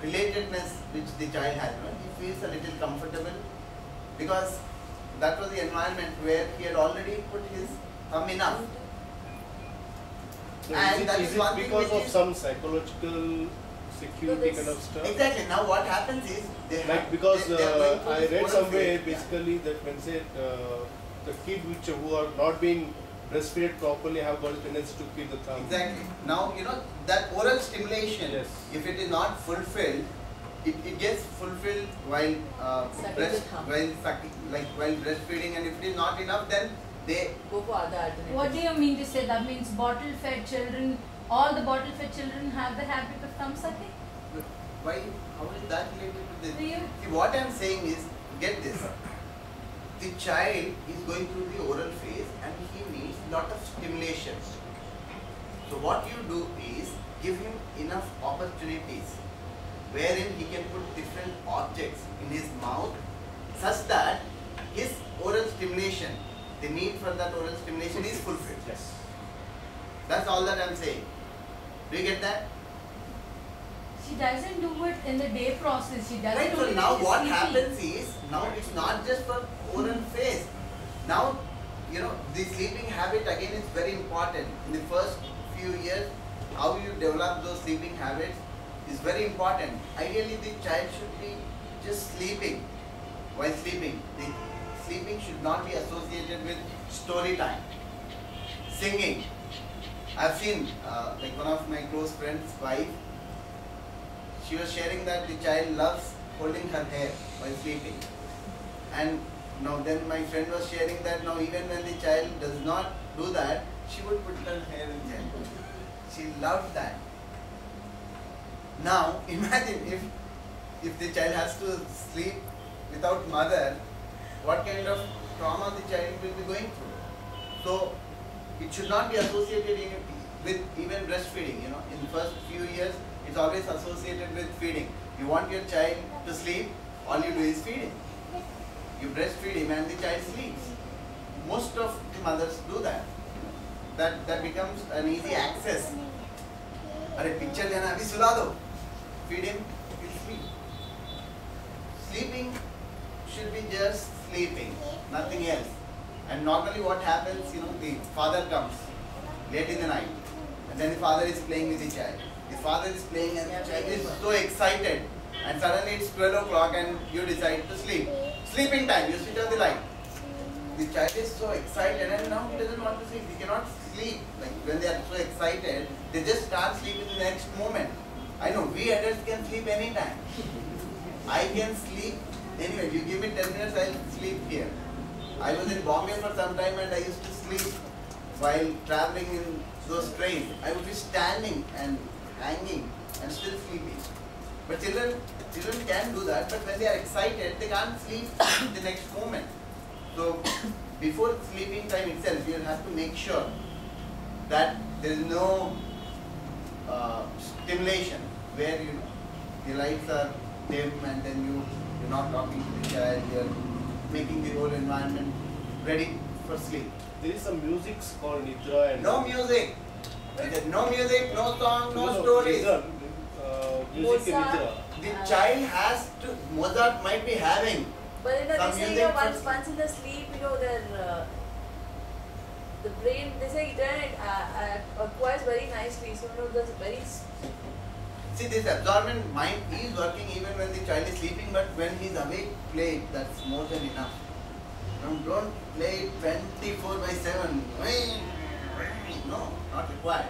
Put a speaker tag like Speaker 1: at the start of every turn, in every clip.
Speaker 1: relatedness which the child has. He feels a little comfortable because that was the environment where he had already put his thumb enough.
Speaker 2: So
Speaker 1: And that
Speaker 2: is
Speaker 1: is
Speaker 2: it
Speaker 1: one thing
Speaker 2: because
Speaker 1: which
Speaker 2: of
Speaker 1: is
Speaker 2: some psychological security kind of stuff?
Speaker 1: exactly. Now what happens is they
Speaker 2: Like
Speaker 1: have,
Speaker 2: because
Speaker 1: they are going through
Speaker 2: I
Speaker 1: this
Speaker 2: read
Speaker 1: oral
Speaker 2: somewhere
Speaker 1: phase.
Speaker 2: basically that when say the kid who are not being breastfed properly have got a tendency to keep the thumb.
Speaker 1: Exactly. Now that oral stimulation,
Speaker 2: Yes.
Speaker 1: if it is not fulfilled, it gets fulfilled while while breastfeeding, and if it is not enough, then they
Speaker 3: go for other alternatives.
Speaker 4: What do you mean to say? That means bottle-fed children, all the bottle-fed children have the habit of thumb sucking?
Speaker 1: why? How is that related to this?
Speaker 4: Yeah.
Speaker 1: See, what I am saying is, get this. The child is going through the oral phase and he needs lot of stimulation. So what you do is give him enough opportunities wherein he can put different objects in his mouth such that his oral stimulation, the need for that oral stimulation is fulfilled.
Speaker 2: Yes.
Speaker 1: That's all that I am saying. Do you get that?
Speaker 4: She doesn't do it in the day process. She does
Speaker 1: Right,
Speaker 4: it
Speaker 1: so
Speaker 4: only
Speaker 1: now
Speaker 4: when she's
Speaker 1: what
Speaker 4: sleeping.
Speaker 1: happens is, now it's not just for oral phase. Now, the sleeping habit again is very important. In the first few years, how you develop those sleeping habits is very important. Ideally, the child should be just sleeping while sleeping. The sleeping should not be associated with story time, singing. I've seen, like one of my close friends' wife, she was sharing that the child loves holding her hair while sleeping. And now then my friend was sharing that now even when the child does not do that, she would put her hair in jail. She loved that. Now imagine if the child has to sleep without mother, what kind of trauma the child will be going through. So it should not be associated with even breastfeeding. In the first few years, it's always associated with feeding. You want your child to sleep, all you do is feeding. You breastfeed him and the child sleeps. Most of the mothers do that. That becomes an easy access. अरे picture देना अभी सुला दो. Feed him, he'll sleep. Sleeping should be just sleeping, nothing else. And normally what happens, the father comes late in the night and then the father is playing with the child. The father is playing and the child is so excited, and suddenly it's 12 o'clock and you decide to sleep. Sleeping time, you switch on the light. The child is so excited and now he doesn't want to sleep. He cannot sleep. Like when they are so excited, they just start sleeping in the next moment. I know, we adults can sleep anytime. I can sleep anyway. You give me 10 minutes, I'll sleep here. I was in Bombay for some time and I used to sleep while traveling in those trains. I would be standing and hanging and still sleeping. But children can do that, but when they are excited, they can't sleep the next moment. So before sleeping time itself, you have to make sure that there is no stimulation where the lights are dim and then you're not talking to the child, you're making the whole environment ready for sleep.
Speaker 2: There is some music called Nidra and
Speaker 1: No music. No music, no song, no stories.
Speaker 2: Music in Nidra.
Speaker 1: The child has to, Mozart might be having.
Speaker 3: But
Speaker 1: some
Speaker 3: they say
Speaker 1: music
Speaker 3: once in the sleep, their the brain, they say it acquires very nicely. So there's very.
Speaker 1: See, this absorbent mind is working even when the child is sleeping, but when he's awake, play it. That's more than enough. Don't play 24/7. No, not required.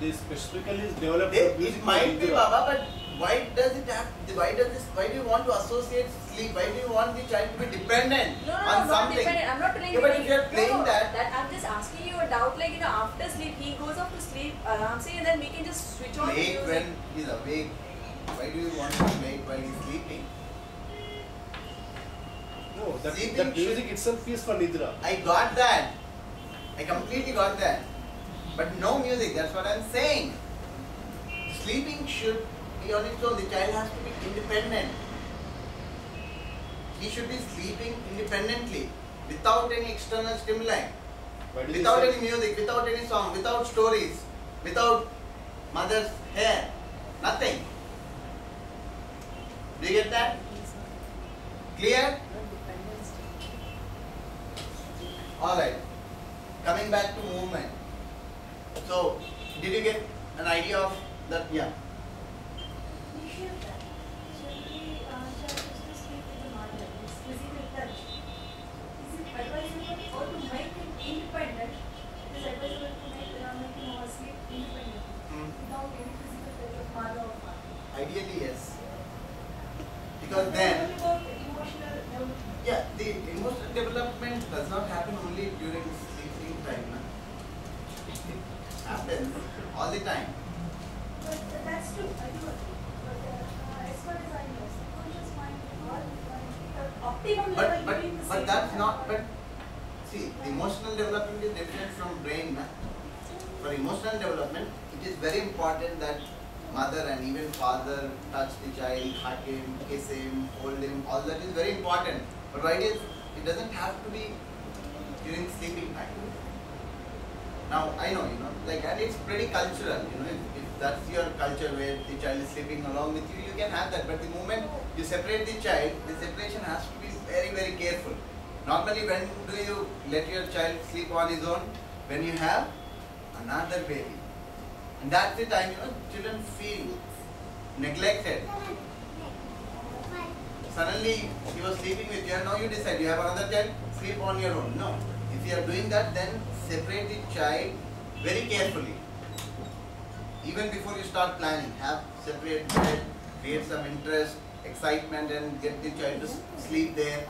Speaker 2: This specifically is developed.
Speaker 1: It might be, Baba, but why does it have? Why do you want to associate sleep? Why do you want the child to be dependent
Speaker 3: No,
Speaker 1: on
Speaker 3: not
Speaker 1: something?
Speaker 3: dependent. I'm not telling
Speaker 1: Yeah,
Speaker 3: you.
Speaker 1: but if you're playing that,
Speaker 3: I'm just asking you a doubt. Like after sleep, he goes off to sleep. I'm saying, and then we can just switch on the
Speaker 1: play it
Speaker 3: music.
Speaker 1: when he's awake. Why do you want to play it while he's sleeping?
Speaker 2: No, that
Speaker 1: Sleeping
Speaker 2: music itself is for Nidra.
Speaker 1: I got that. I completely got that. But no music, that's what I'm saying. Sleeping should be on its own. The child has to be independent. He should be sleeping independently, without any external stimuli, without any music, without any song, without stories, without mother's hair, nothing. Clear? Alright. Coming back to movement. So, did you get an idea of that? Yeah. Ideally, yes. Because then, yeah, the emotional development does not happen only during sleeping time. Na? It happens all the time.
Speaker 3: But that's true, I do agree. But as far as I know, subconscious mind is all optimum level during the
Speaker 1: But
Speaker 3: sleep
Speaker 1: that's
Speaker 3: time.
Speaker 1: not, but see, the emotional development is different from brain. Na? For emotional development, it is very important that mother and even father touch the child, hug him, kiss him, hold him, all that is very important. But why it doesn't have to be during sleeping time. Now, I know, like, and it's pretty cultural, if that's your culture where the child is sleeping along with you, you can have that. But the moment you separate the child, the separation has to be very, very careful. Normally, when do you let your child sleep on his own? When you have another baby. And that's the time, children feel neglected. Suddenly, he was sleeping with you and now you decide you have another child, sleep on your own. No. If you are doing that, then separate the child very carefully. Even before you start planning, have separate bed, create some interest, excitement and get the child to sleep there.